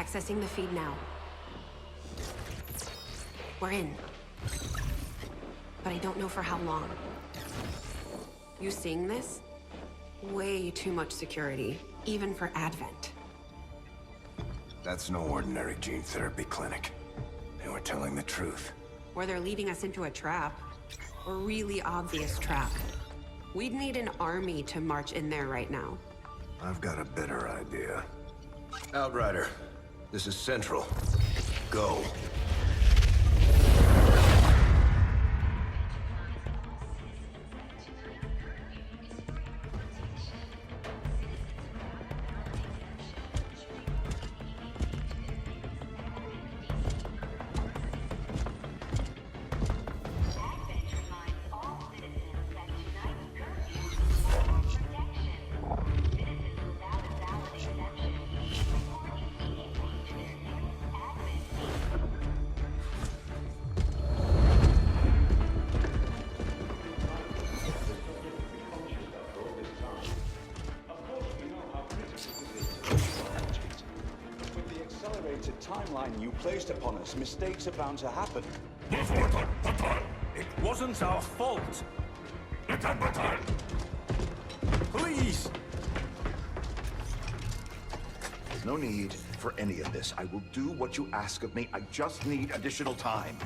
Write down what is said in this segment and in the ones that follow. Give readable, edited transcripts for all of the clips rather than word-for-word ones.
Accessing the feed now. We're in. But I don't know for how long. You seeing this? Way too much security, even for Advent. That's no ordinary gene therapy clinic. They were telling the truth. Or they're leading us into a trap. A really obvious trap. We'd need an army to march in there right now. I've got a better idea. Outrider, this is Central. Go. Timeline you placed upon us, mistakes are bound to happen. It wasn't our fault. Please! There's no need for any of this. I will do what you ask of me. I just need additional time.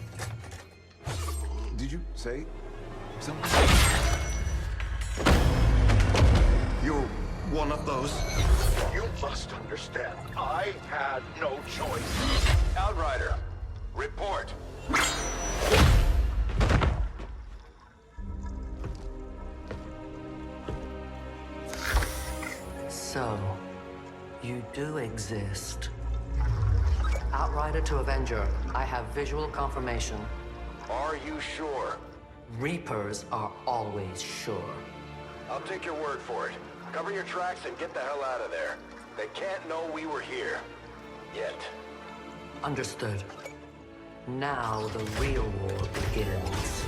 Did you say something? You're one of those. You must understand, I had no choice. Outrider, report. So, you do exist. Outrider to Avenger, I have visual confirmation. Are you sure? Reapers are always sure. I'll take your word for it. Cover your tracks and get the hell out of there. They can't know we were here. Yet. Understood. Now the real war begins.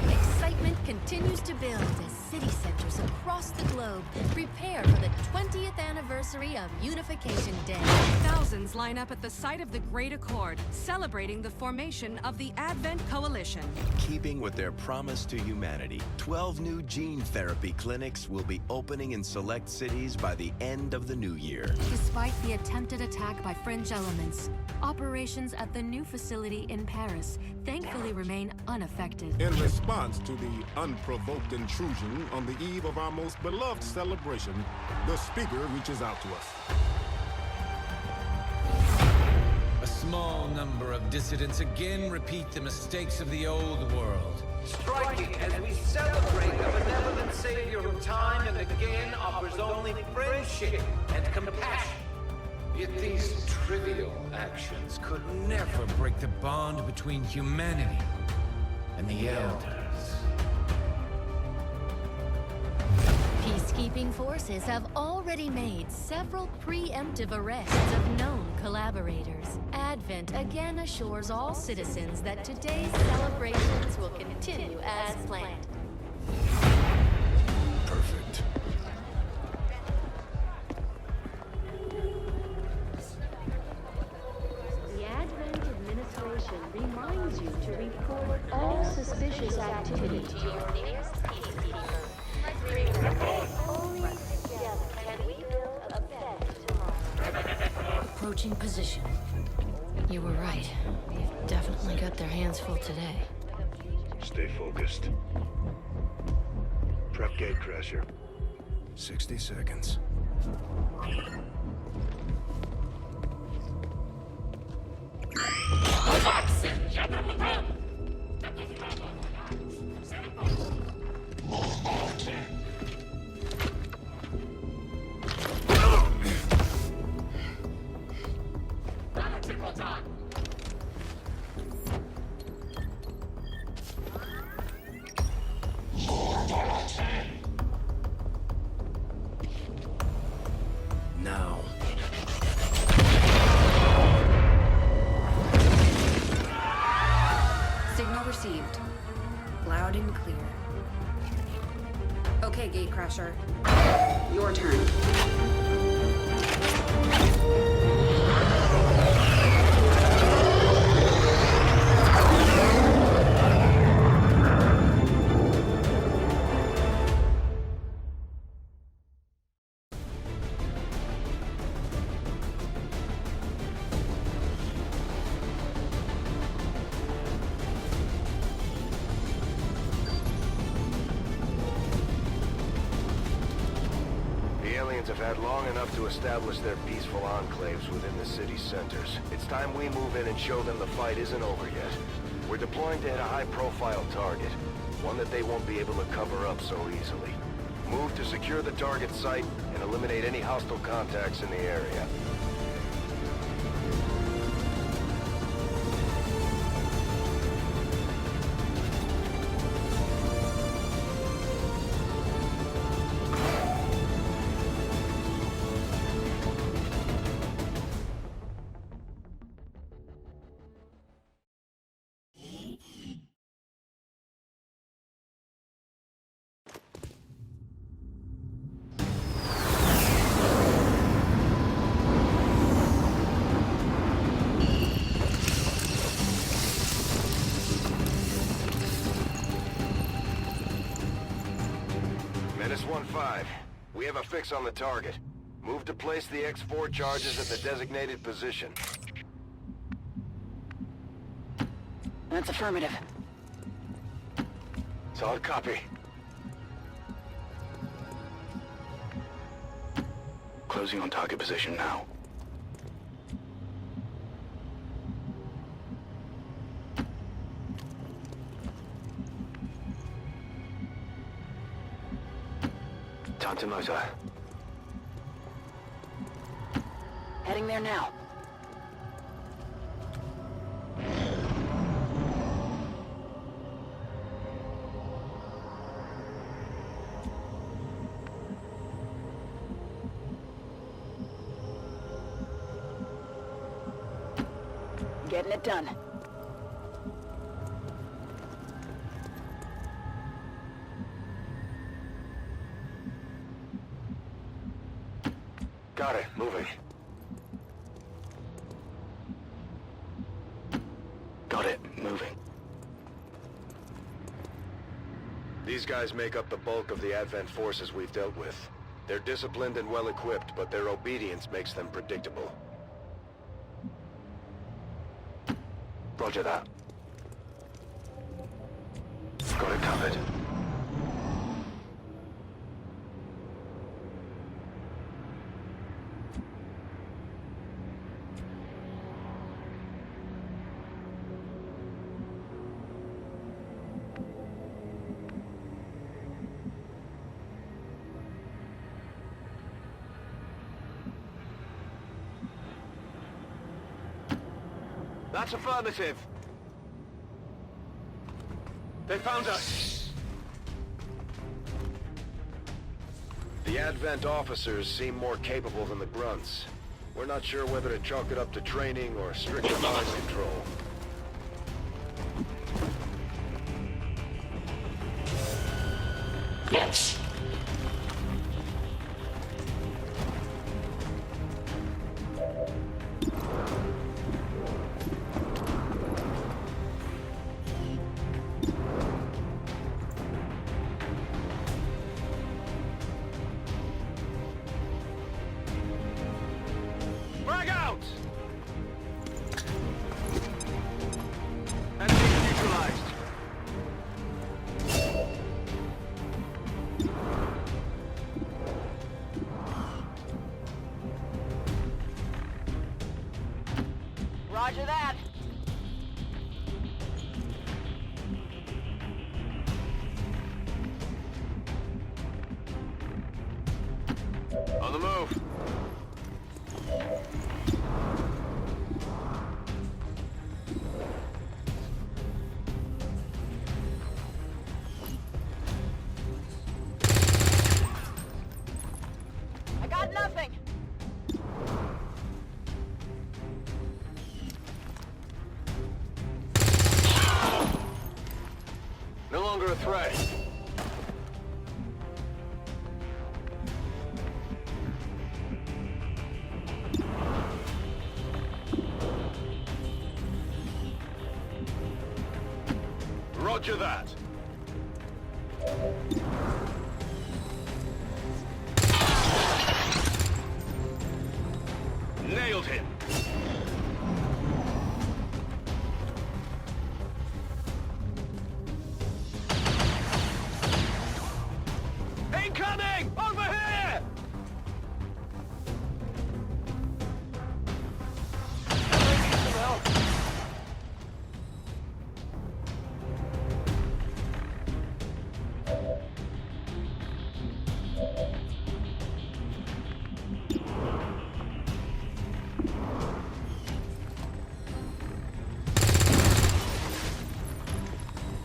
Excitement continues to build as city centers across the globe prepare for the 20th anniversary of Unification Day. Thousands line up at the site of the Great Accord, celebrating the formation of the Advent Coalition. Keeping with their promise to humanity, 12 new gene therapy clinics will be opening in select cities by the end of the new year. Despite the attempted attack by fringe elements, operations at the new facility in Paris thankfully remain unaffected. In response to the unprovoked intrusion on the eve of our most beloved celebration, the speaker reaches out to us. A small number of dissidents again repeat the mistakes of the old world. Striking as we celebrate the benevolent savior who time and again offers only friendship and compassion. Yet these trivial actions could never break the bond between humanity and the Elders. Peacekeeping forces have already made several preemptive arrests of known collaborators. Advent again assures all citizens that today's celebrations will continue as planned. Perfect. The Advent administration reminds you to report all suspicious activity to your nearest peacekeeper. Only together can we build a better tomorrow. Approaching position. You were right. They've definitely got their hands full today. Stay focused. Prep gatecrasher. 60 seconds. gatecrasher. Your turn. Have had long enough to establish their peaceful enclaves within the city's centers. It's time we move in and show them the fight isn't over yet. We're deploying to hit a high-profile target, one that they won't be able to cover up so easily. Move to secure the target site and eliminate any hostile contacts in the area. Menace 1-5. We have a fix on the target. Move to place the X4 charges at the designated position. That's affirmative. Solid copy. Closing on target position now. Time to motor. Heading there now. Getting it done. Got it. Moving. Got it. Moving. These guys make up the bulk of the Advent forces we've dealt with. They're disciplined and well-equipped, but their obedience makes them predictable. Roger that. Got it covered. That's affirmative. They found us. The Advent officers seem more capable than the grunts. We're not sure whether to chalk it up to training or stricter mind control. Yes. Frag out! Enemy neutralized. Roger that. On the move. I got nothing. No longer a threat. Roger that. Nailed him. Incoming! Over here!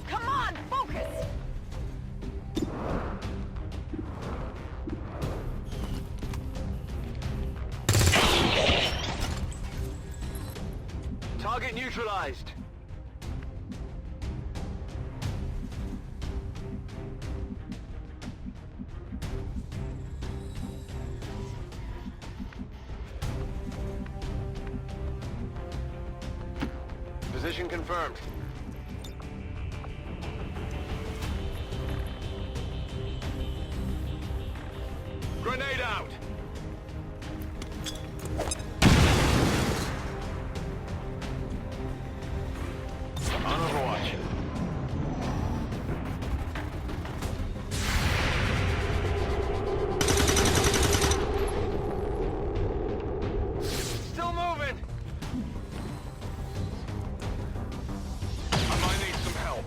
Come on, focus! Target neutralized. Position confirmed. Grenade out! On Overwatch. Still moving! I might need some help.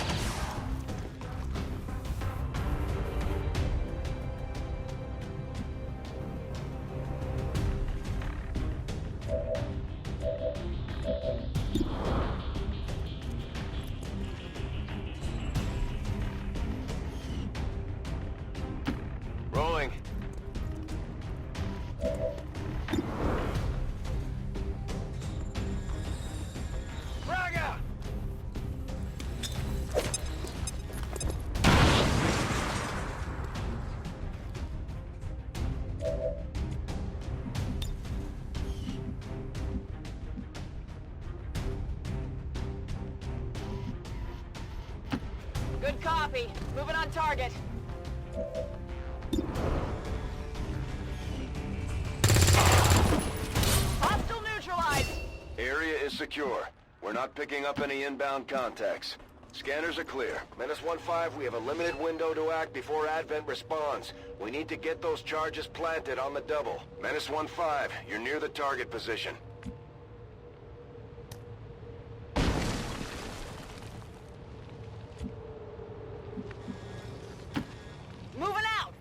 Rolling. Fragger! Good copy. Moving on target. Hostile neutralized. Area is secure. We're not picking up any inbound contacts. Scanners are clear. Menace 1-5, we have a limited window to act before Advent responds. We need to get those charges planted on the double. Menace 1-5, you're near the target position. Moving out.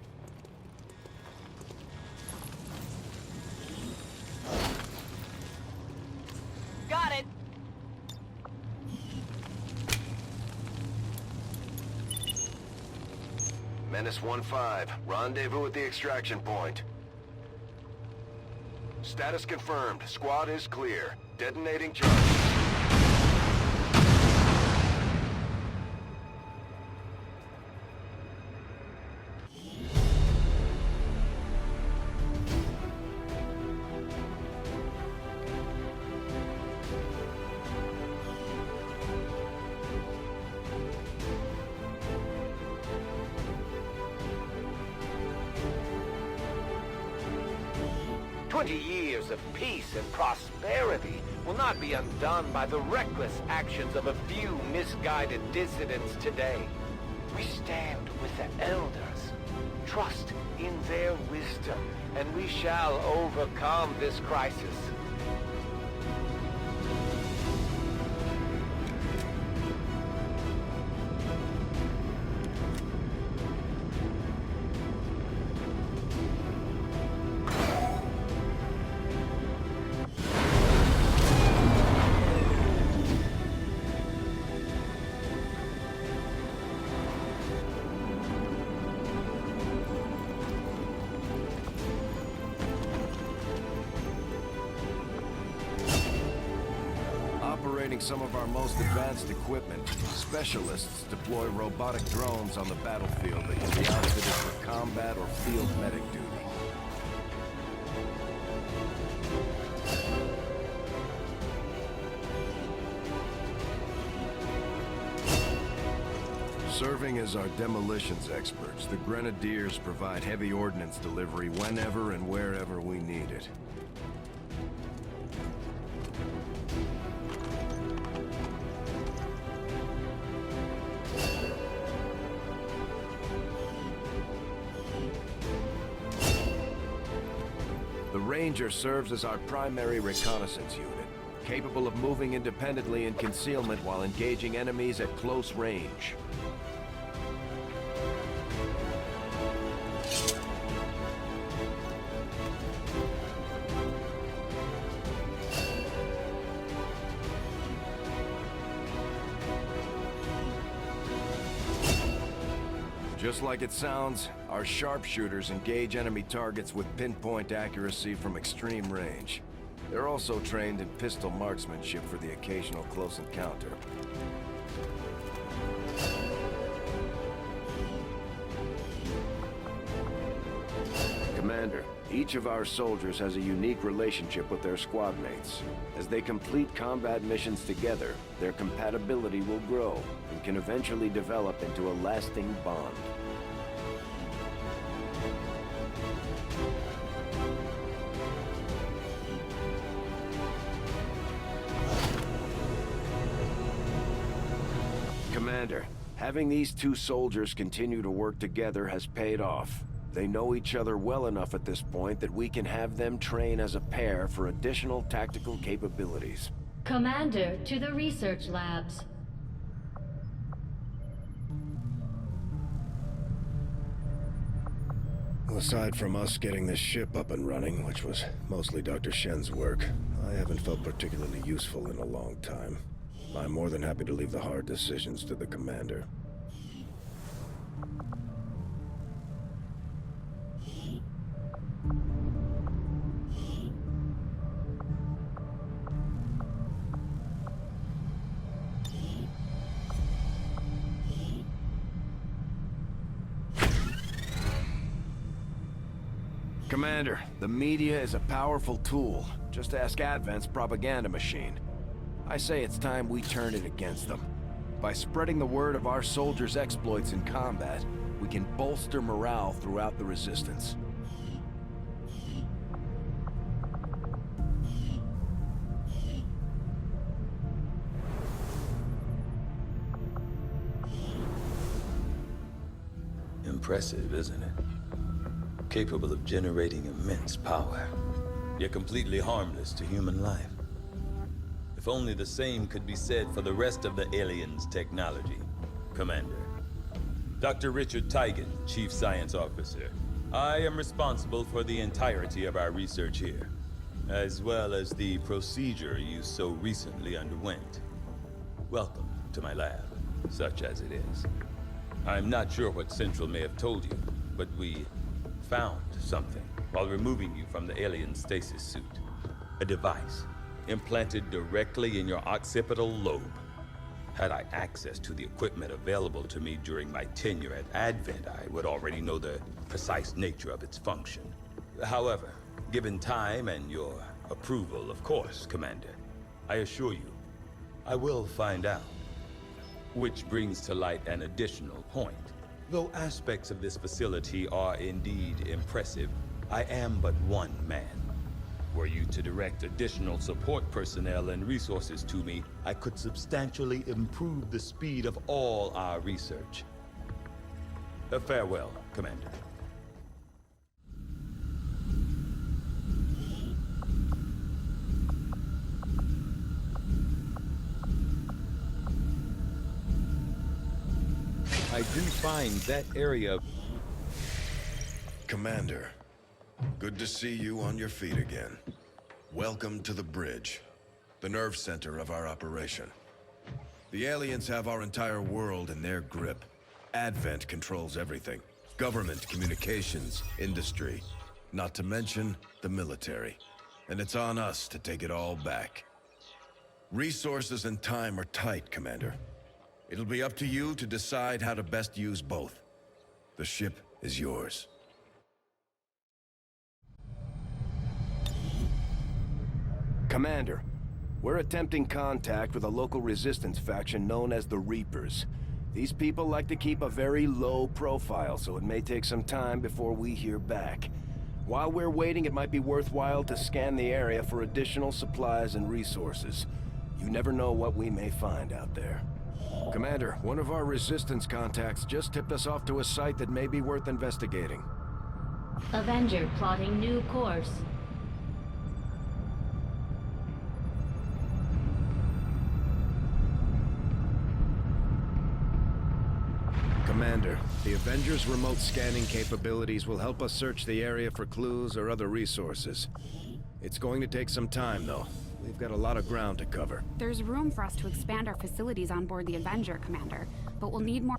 Got it. Menace 1-5, rendezvous at the extraction point. Status confirmed. Squad is clear. Detonating charges. Years of peace and prosperity will not be undone by the reckless actions of a few misguided dissidents today. We stand with the elders, trust in their wisdom, and we shall overcome this crisis. Operating some of our most advanced equipment, specialists deploy robotic drones on the battlefield that can be outfitted for combat or field medic duty. Serving as our demolitions experts, the Grenadiers provide heavy ordnance delivery whenever and wherever we need it. The Ranger serves as our primary reconnaissance unit, capable of moving independently in concealment while engaging enemies at close range. Just like it sounds, our sharpshooters engage enemy targets with pinpoint accuracy from extreme range. They're also trained in pistol marksmanship for the occasional close encounter. Commander, each of our soldiers has a unique relationship with their squad mates. As they complete combat missions together, their compatibility will grow and can eventually develop into a lasting bond. Commander, having these two soldiers continue to work together has paid off. They know each other well enough at this point that we can have them train as a pair for additional tactical capabilities. Commander, to the research labs. Aside from us getting this ship up and running, which was mostly Dr. Shen's work, I haven't felt particularly useful in a long time. I'm more than happy to leave the hard decisions to the Commander. Commander, the media is a powerful tool. Just ask Advent's propaganda machine. I say it's time we turn it against them. By spreading the word of our soldiers' exploits in combat, we can bolster morale throughout the Resistance. Impressive, isn't it? Capable of generating immense power, yet completely harmless to human life. If only the same could be said for the rest of the aliens' technology, Commander. Dr. Richard Teigen, Chief Science Officer. I am responsible for the entirety of our research here, as well as the procedure you so recently underwent. Welcome to my lab, such as it is. I'm not sure what Central may have told you, but we found something while removing you from the alien stasis suit. A device implanted directly in your occipital lobe. Had I access to the equipment available to me during my tenure at Advent, I would already know the precise nature of its function. However, given time and your approval, of course, Commander, I assure you, I will find out. Which brings to light an additional point. Though aspects of this facility are indeed impressive, I am but one man. Were you to direct additional support personnel and resources to me, I could substantially improve the speed of all our research. Farewell, Commander. I do find that area... Commander, good to see you on your feet again. Welcome to the bridge, the nerve center of our operation. The aliens have our entire world in their grip. Advent controls everything. Government, communications, industry, not to mention the military. And it's on us to take it all back. Resources and time are tight, Commander. It'll be up to you to decide how to best use both. The ship is yours. Commander, we're attempting contact with a local resistance faction known as the Reapers. These people like to keep a very low profile, so it may take some time before we hear back. While we're waiting, it might be worthwhile to scan the area for additional supplies and resources. You never know what we may find out there. Commander, one of our Resistance contacts just tipped us off to a site that may be worth investigating. Avenger plotting new course. Commander, the Avengers' remote scanning capabilities will help us search the area for clues or other resources. It's going to take some time, though. We've got a lot of ground to cover. There's room for us to expand our facilities on board the Avenger, Commander, but we'll need more...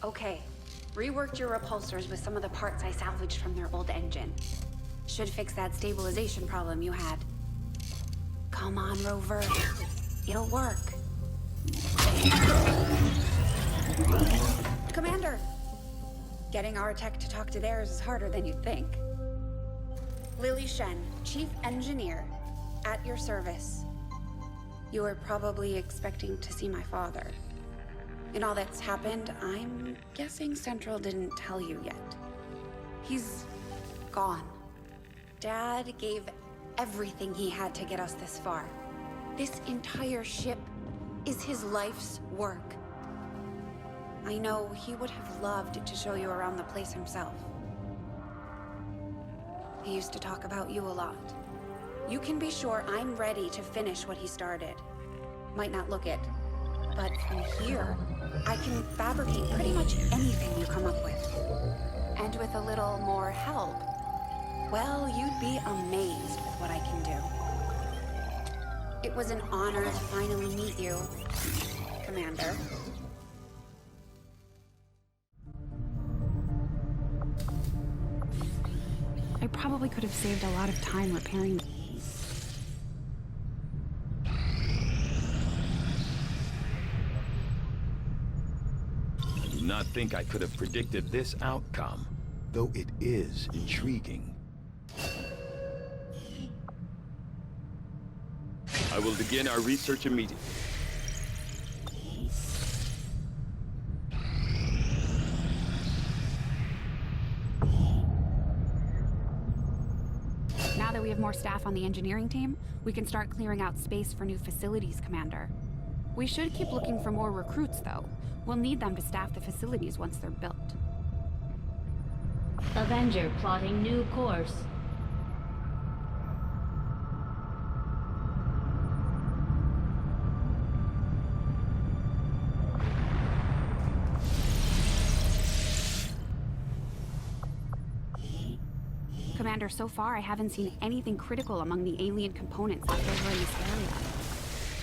Okay. Reworked your repulsors with some of the parts I salvaged from their old engine. Should fix that stabilization problem you had. Come on, Rover. It'll work. Commander! Getting our tech to talk to theirs is harder than you'd think. Lily Shen, Chief Engineer, at your service. You were probably expecting to see my father. In all that's happened, I'm guessing Central didn't tell you yet. He's gone. Dad gave everything he had to get us this far. This entire ship is his life's work. I know he would have loved to show you around the place himself. He used to talk about you a lot. You can be sure I'm ready to finish what he started. Might not look it, but from here, I can fabricate pretty much anything you come up with. And with a little more help, well, you'd be amazed with what I can do. It was an honor to finally meet you, Commander. I probably could have saved a lot of time repairing. I do not think I could have predicted this outcome, though it is intriguing. I will begin our research immediately. Now that we have more staff on the engineering team, we can start clearing out space for new facilities, Commander. We should keep looking for more recruits, though. We'll need them to staff the facilities once they're built. Avenger plotting new course. Commander, so far I haven't seen anything critical among the alien components left over in this area.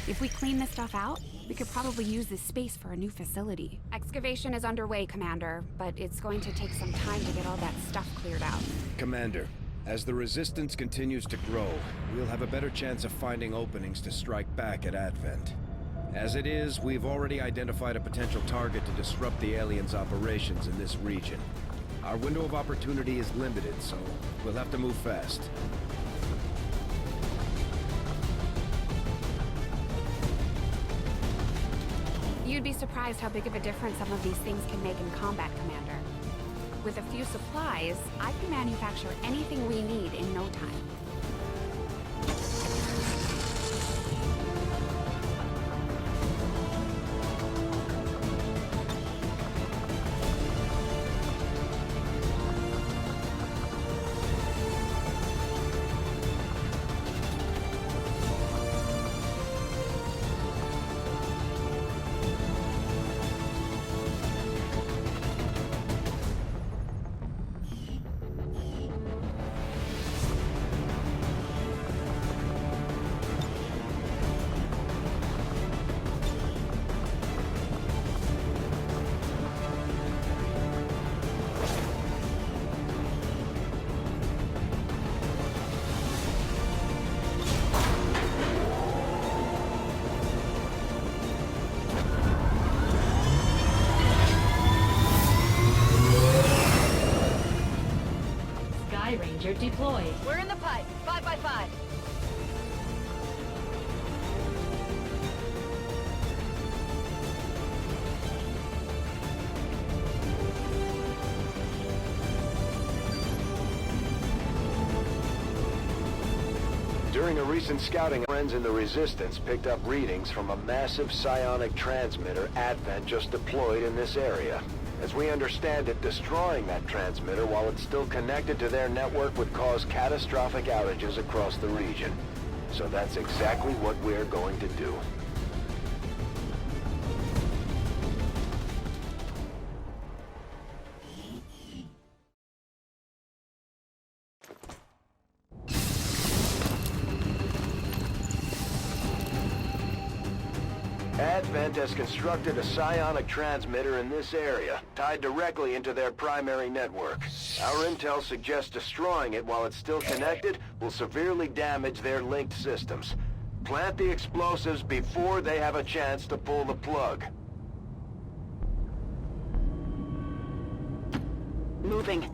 If we clean this stuff out, we could probably use this space for a new facility. Excavation is underway, Commander, but it's going to take some time to get all that stuff cleared out. Commander, as the Resistance continues to grow, we'll have a better chance of finding openings to strike back at Advent. As it is, we've already identified a potential target to disrupt the aliens' operations in this region. Our window of opportunity is limited, so we'll have to move fast. You'd be surprised how big of a difference some of these things can make in combat, Commander. With a few supplies, I can manufacture anything we need in no time. Ranger deployed. We're in the pipe. 5 by 5. During a recent scouting, friends in the Resistance picked up readings from a massive psionic transmitter Advent just deployed in this area. As we understand it, destroying that transmitter while it's still connected to their network would cause catastrophic outages across the region. So that's exactly what we're going to do. Advent has constructed a psionic transmitter in this area, tied directly into their primary network. Our intel suggests destroying it while it's still connected will severely damage their linked systems. Plant the explosives before they have a chance to pull the plug. Moving.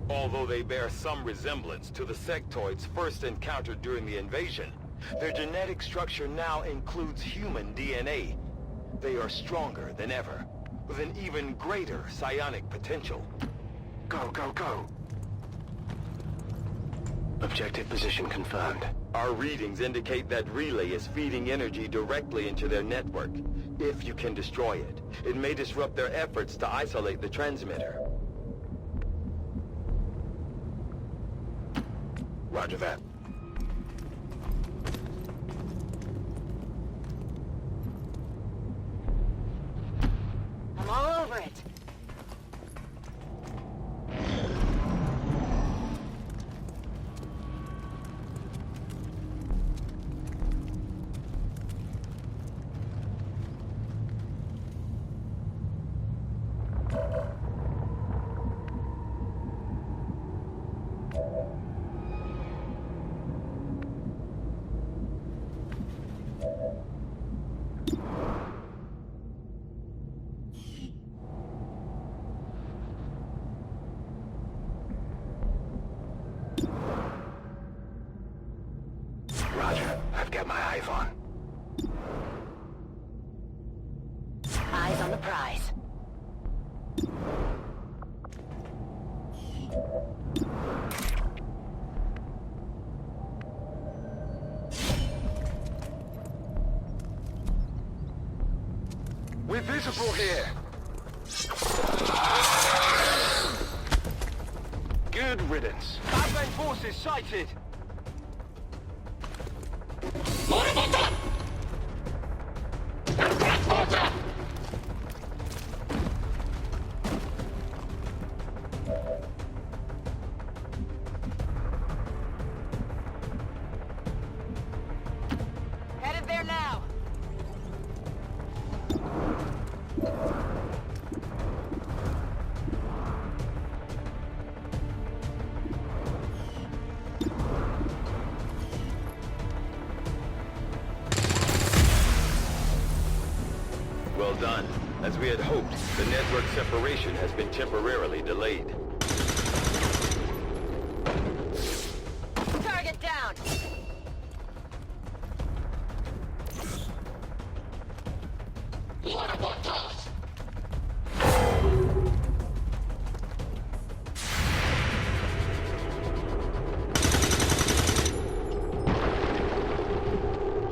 Although they bear some resemblance to the sectoids first encountered during the invasion, their genetic structure now includes human DNA. They are stronger than ever, with an even greater psionic potential. Go, go, go! Objective position confirmed. Our readings indicate that relay is feeding energy directly into their network. If you can destroy it, it may disrupt their efforts to isolate the transmitter. Roger that. I'm all over it. Roger, I've got my eyes on. Eyes on the prize. We're visible here! Good riddance. Advent forces sighted! Headed there now. Well done. As we had hoped, the network separation has been temporarily delayed. Target down.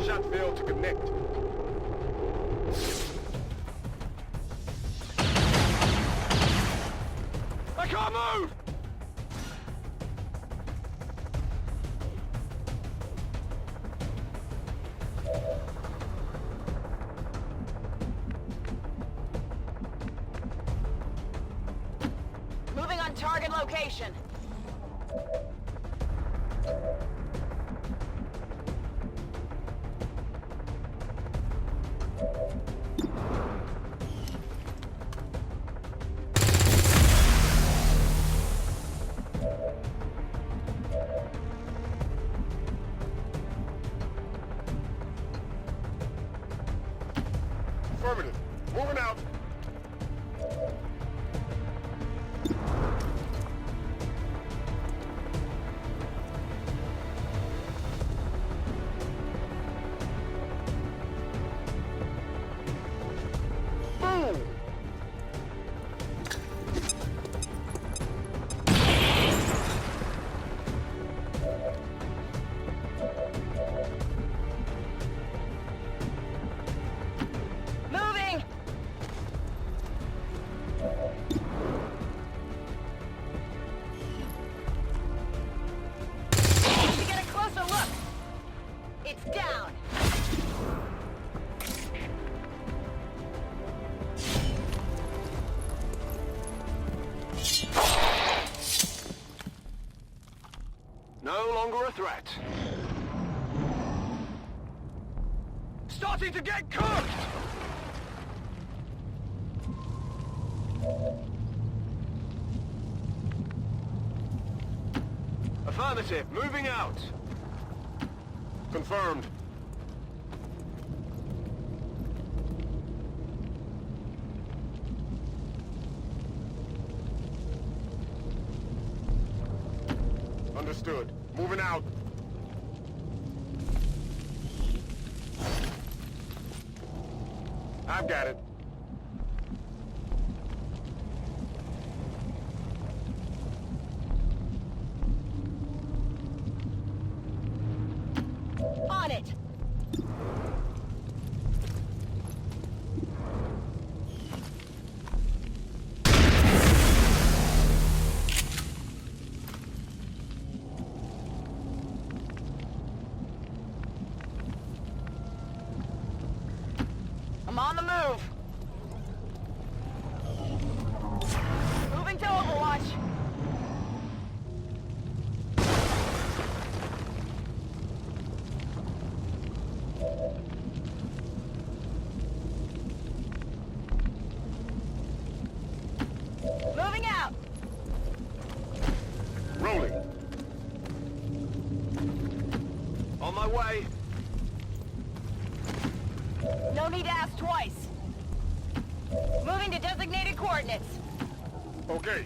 Shot failed to connect. I can't move! Moving on target location. Affirmative. Moving out. longer a threat. Starting to get cooked! Affirmative, moving out. Confirmed. Understood. Moving out. I've got it. On it! I'm on the move! Moving to Overwatch! Moving out! Rolling. On my way. No need to ask twice. Moving to designated coordinates. Okay.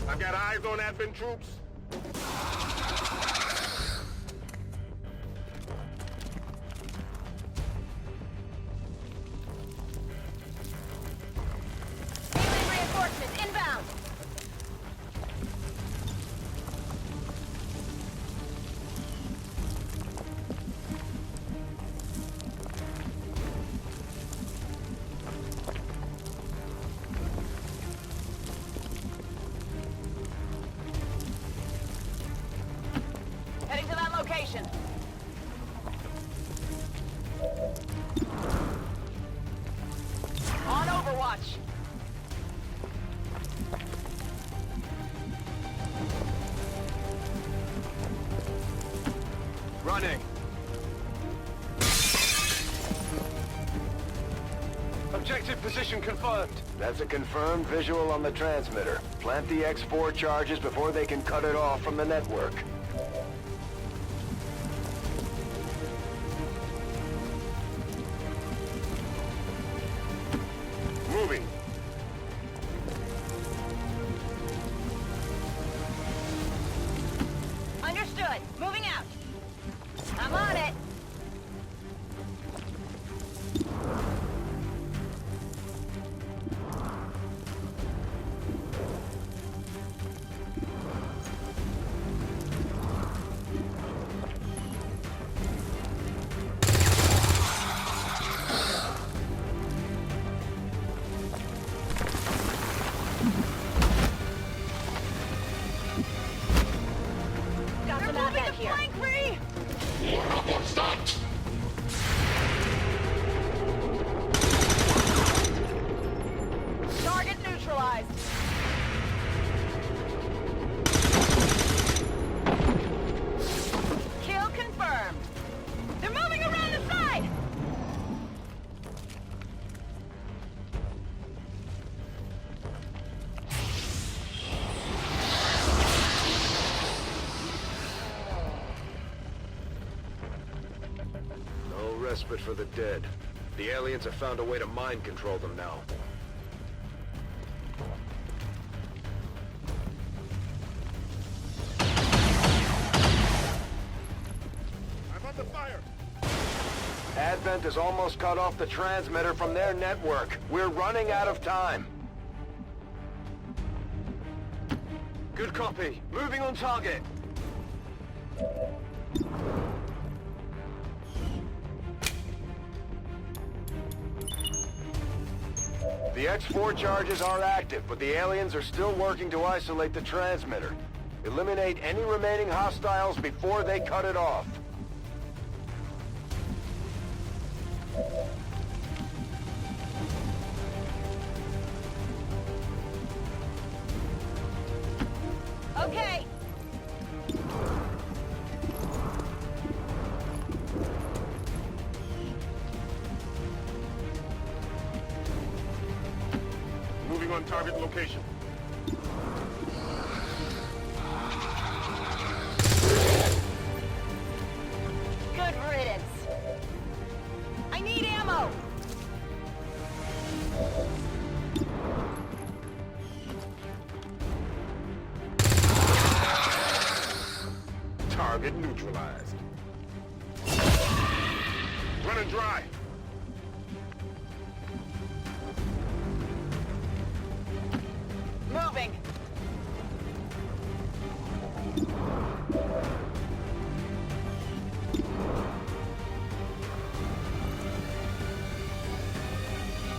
I've got eyes on advent troops. Alien reinforcements inbound. Heading to that location. On Overwatch. Running. Objective position confirmed. That's a confirmed visual on the transmitter. Plant the X4 charges before they can cut it off from the network. Moving. Understood. Moving out. I'm on it. Got some outback here. Flank free! Target neutralized. Kill confirmed. They're moving around the side. No respite for the dead. The aliens have found a way to mind control them now. I'm under fire. Advent has almost cut off the transmitter from their network. We're running out of time. Good copy. Moving on target. The X4 charges are active, but the aliens are still working to isolate the transmitter. Eliminate any remaining hostiles before they cut it off. Okay. Moving on target location. Good riddance. I need ammo. Target neutralized. Running dry. Moving.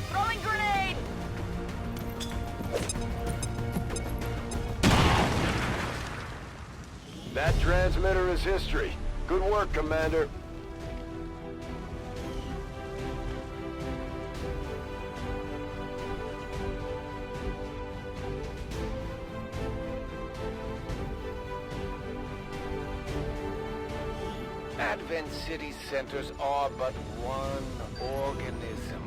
Throwing grenade. That transmitter is history. Good work, Commander. Advent City centers are but one organism.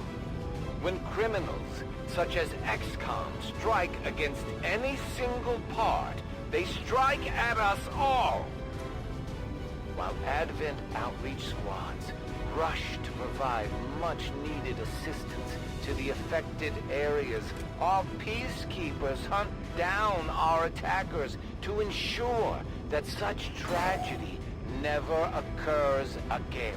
When criminals, such as XCOM, strike against any single part, they strike at us all. While Advent outreach squads rush to provide much-needed assistance to the affected areas, our peacekeepers hunt down our attackers to ensure that such tragedy never occurs again.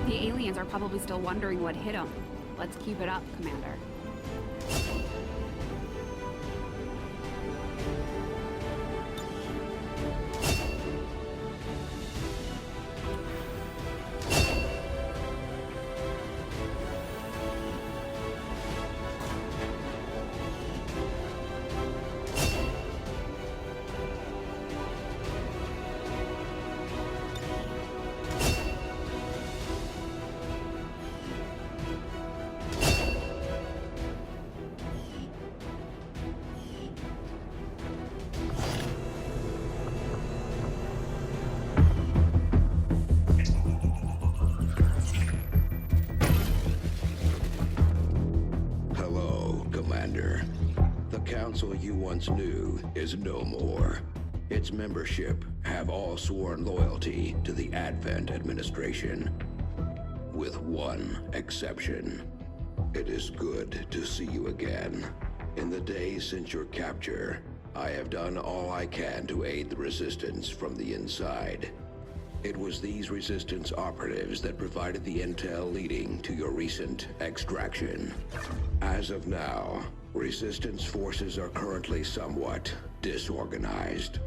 The aliens are probably still wondering what hit them. Let's keep it up, Commander. Council you once knew is no more. Its membership have all sworn loyalty to the Advent administration. With one exception. It is good to see you again. In the days since your capture, I have done all I can to aid the resistance from the inside. It was these resistance operatives that provided the intel leading to your recent extraction. As of now, resistance forces are currently somewhat disorganized.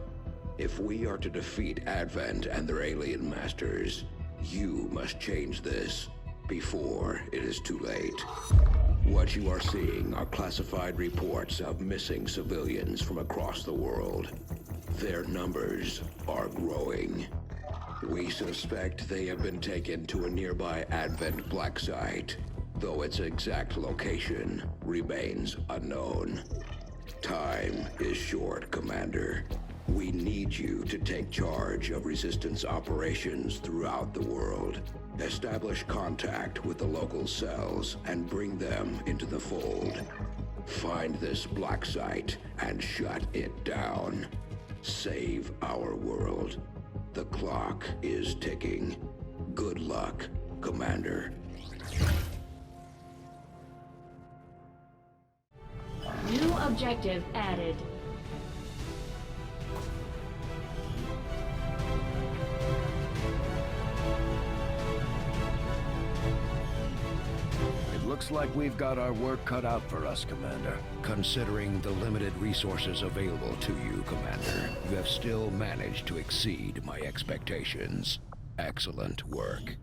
If we are to defeat Advent and their alien masters, you must change this before it is too late. What you are seeing are classified reports of missing civilians from across the world. Their numbers are growing. We suspect they have been taken to a nearby Advent black site, though its exact location remains unknown. Time is short, Commander. We need you to take charge of resistance operations throughout the world. Establish contact with the local cells and bring them into the fold. Find this black site and shut it down. Save our world. The clock is ticking. Good luck, Commander. New objective added. Looks like we've got our work cut out for us, Commander. Considering the limited resources available to you, Commander, you have still managed to exceed my expectations. Excellent work.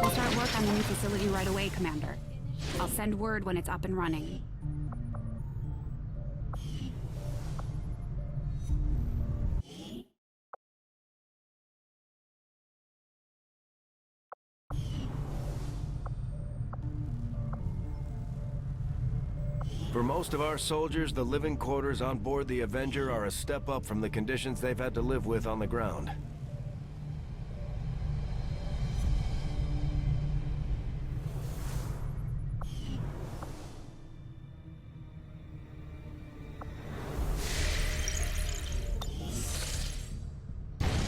We'll start work on the new facility right away, Commander. I'll send word when it's up and running. For most of our soldiers, the living quarters on board the Avenger are a step up from the conditions they've had to live with on the ground.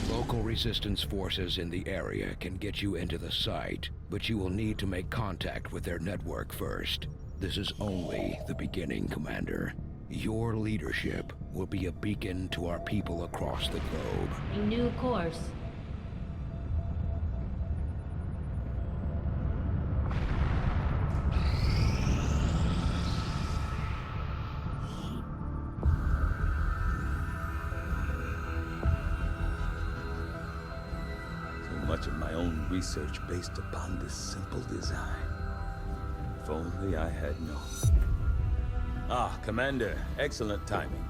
Local resistance forces in the area can get you into the site, but you will need to make contact with their network first. This is only the beginning, Commander. Your leadership will be a beacon to our people across the globe. New course. Much of my own research based upon this simple design. If only I had known. Ah, Commander, excellent timing.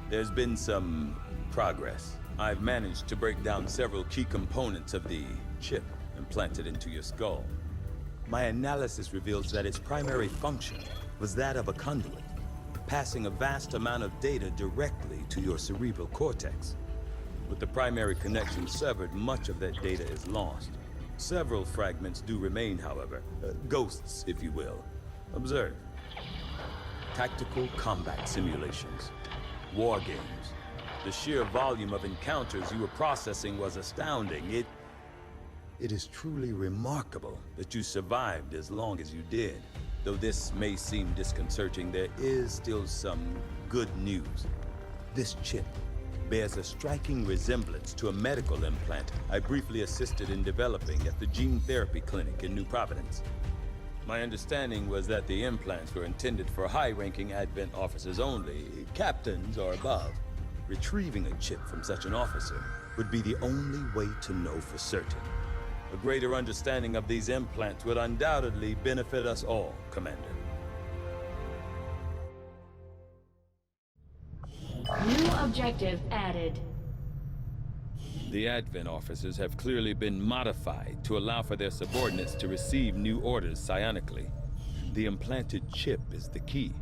There's been some progress. I've managed to break down several key components of the chip implanted into your skull. My analysis reveals that its primary function was that of a conduit, passing a vast amount of data directly to your cerebral cortex. With the primary connection severed, much of that data is lost. Several fragments do remain, however. Ghosts, if you will. Observe. Tactical combat simulations. War games. The sheer volume of encounters you were processing was astounding. It is truly remarkable that you survived as long as you did. Though this may seem disconcerting, there is still some good news. This chip bears a striking resemblance to a medical implant I briefly assisted in developing at the gene therapy clinic in New Providence. My understanding was that the implants were intended for high-ranking Advent officers only, captains or above. Retrieving a chip from such an officer would be the only way to know for certain. A greater understanding of these implants would undoubtedly benefit us all, Commander. New objective added. The Advent officers have clearly been modified to allow for their subordinates to receive new orders psionically. The implanted chip is the key.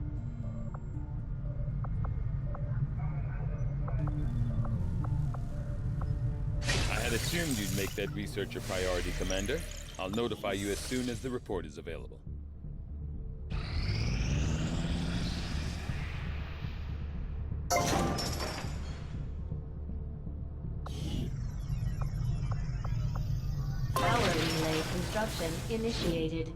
I had assumed you'd make that research a priority, Commander. I'll notify you as soon as the report is available. Power relay construction initiated.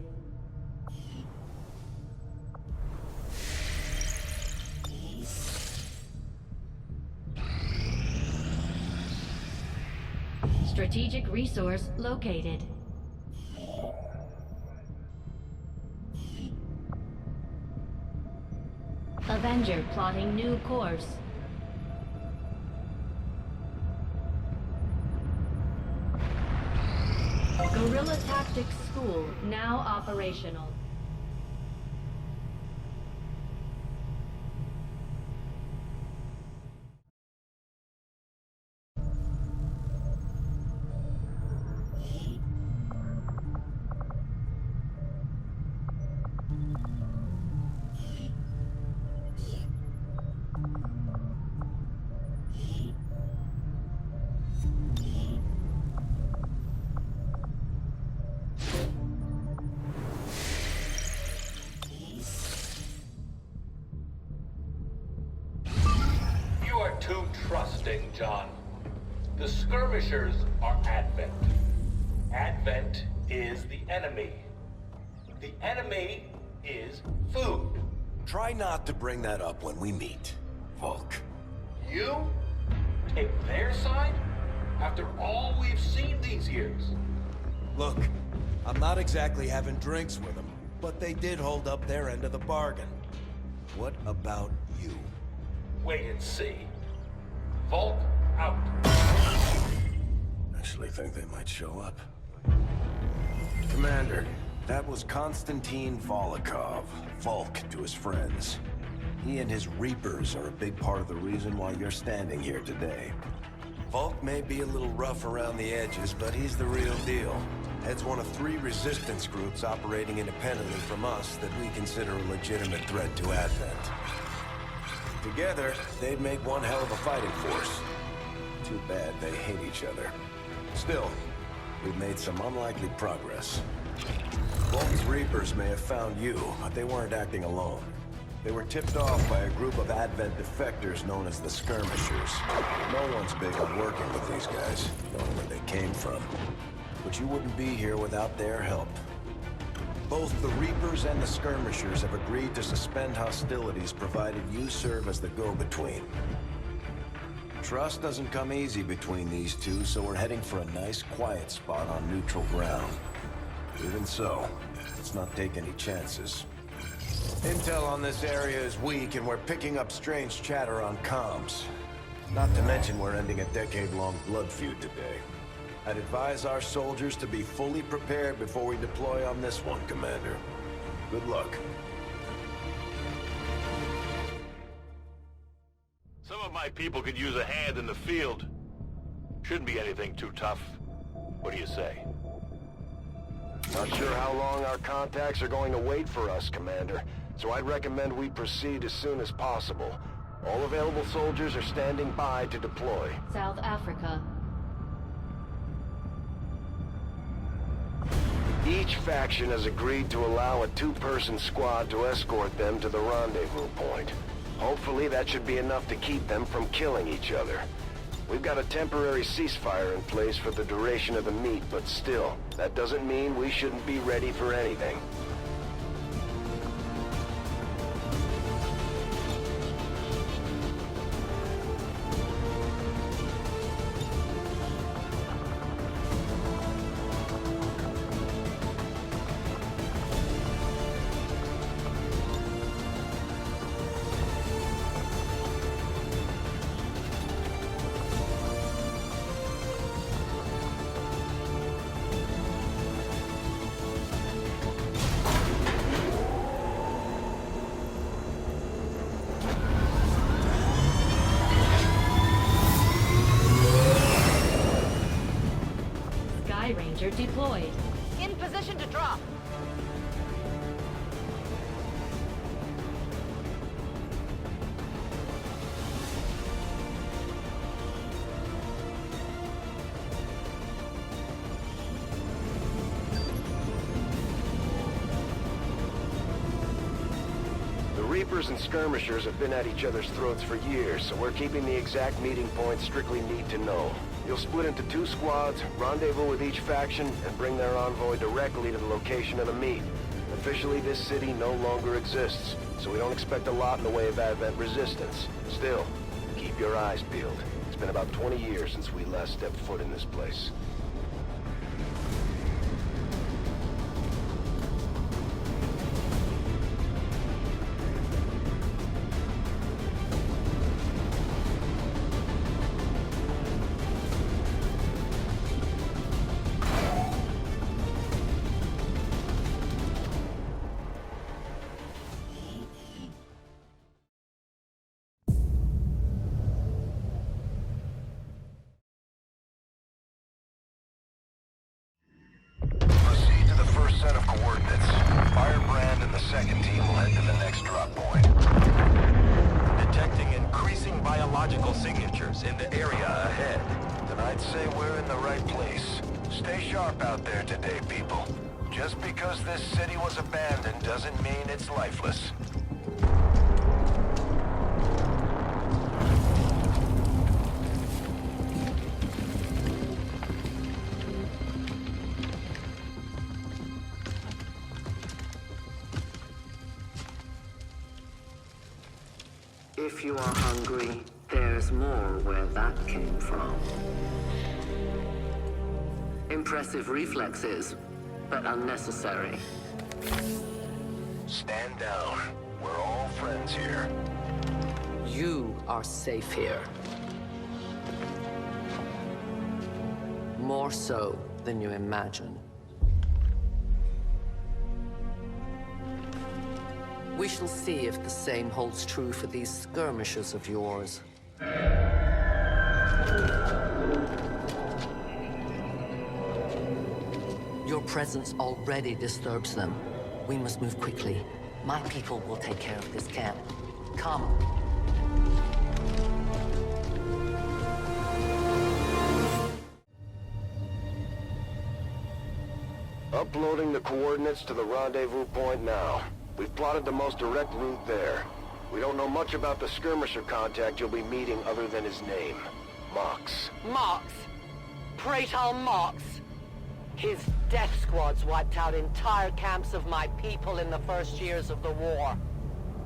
Strategic resource located. Avenger plotting new course. Guerrilla Tactics School now operational. Too trusting, John. The skirmishers are Advent. Advent is the enemy. The enemy is food. Try not to bring that up when we meet, Volk. You? Take their side? After all we've seen these years? Look, I'm not exactly having drinks with them, but they did hold up their end of the bargain. What about you? Wait and see. Volk out. Actually think they might show up. Commander, that was Konstantin Volokov, Volk to his friends. He and his Reapers are a big part of the reason why you're standing here today. Volk may be a little rough around the edges, but he's the real deal. Heads one of 3 resistance groups operating independently from us that we consider a legitimate threat to Advent. Together, they'd make one hell of a fighting force. Too bad they hate each other. Still, we've made some unlikely progress. Volk's Reapers may have found you, but they weren't acting alone. They were tipped off by a group of Advent defectors known as the Skirmishers. No one's big on working with these guys, knowing where they came from. But you wouldn't be here without their help. Both the Reapers and the Skirmishers have agreed to suspend hostilities provided you serve as the go-between. Trust doesn't come easy between these two, so we're heading for a nice, quiet spot on neutral ground. Even so, let's not take any chances. Intel on this area is weak, and we're picking up strange chatter on comms. Not to mention we're ending a decade-long blood feud today. I'd advise our soldiers to be fully prepared before we deploy on this one, Commander. Good luck. Some of my people could use a hand in the field. Shouldn't be anything too tough. What do you say? Not sure how long our contacts are going to wait for us, Commander. So I'd recommend we proceed as soon as possible. All available soldiers are standing by to deploy. South Africa. Each faction has agreed to allow a 2-person squad to escort them to the rendezvous point. Hopefully that should be enough to keep them from killing each other. We've got a temporary ceasefire in place for the duration of the meet, but still, that doesn't mean we shouldn't be ready for anything. Ranger deployed. In position to drop. The Reapers and Skirmishers have been at each other's throats for years, so we're keeping the exact meeting points strictly need to know. You'll split into 2 squads, rendezvous with each faction, and bring their envoy directly to the location of the meet. Officially, this city no longer exists, so we don't expect a lot in the way of Advent resistance. Still, keep your eyes peeled. It's been about 20 years since we last stepped foot in this place. Set of coordinates. Firebrand and the second team will head to the next drop point. Detecting increasing biological signatures in the area ahead. Then I'd say we're in the right place. Stay sharp out there today, people. Just because this city was abandoned doesn't mean it's lifeless. If you are hungry, there's more where that came from. Impressive reflexes, but unnecessary. Stand down. We're all friends here. You are safe here. More so than you imagine. We shall see if the same holds true for these skirmishes of yours. Your presence already disturbs them. We must move quickly. My people will take care of this camp. Come. Uploading the coordinates to the rendezvous point now. We've plotted the most direct route there. We don't know much about the skirmisher contact you'll be meeting other than his name. Mox. Mox. Praetor Mox. His death squads wiped out entire camps of my people in the first years of the war.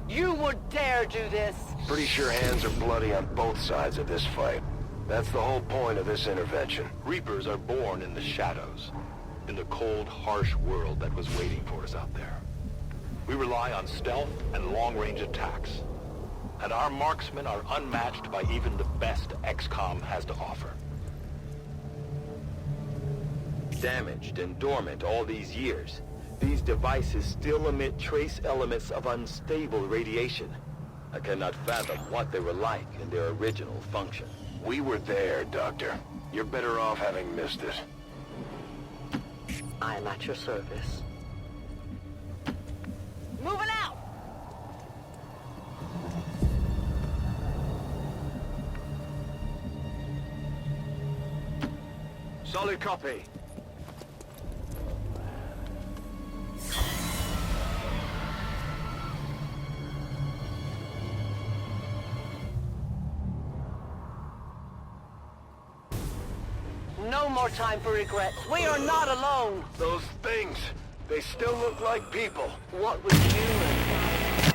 You would dare do this? Pretty sure hands are bloody on both sides of this fight. That's the whole point of this intervention. Reapers are born in the shadows, in the cold, harsh world that was waiting for us out there. We rely on stealth and long-range attacks, and our marksmen are unmatched by even the best XCOM has to offer. Damaged and dormant all these years, these devices still emit trace elements of unstable radiation. I cannot fathom what they were like in their original function. We were there, Doctor. You're better off having missed it. I am at your service. Moving out! Solid copy. No more time for regrets. We are not alone. Those things, they still look like people. What was human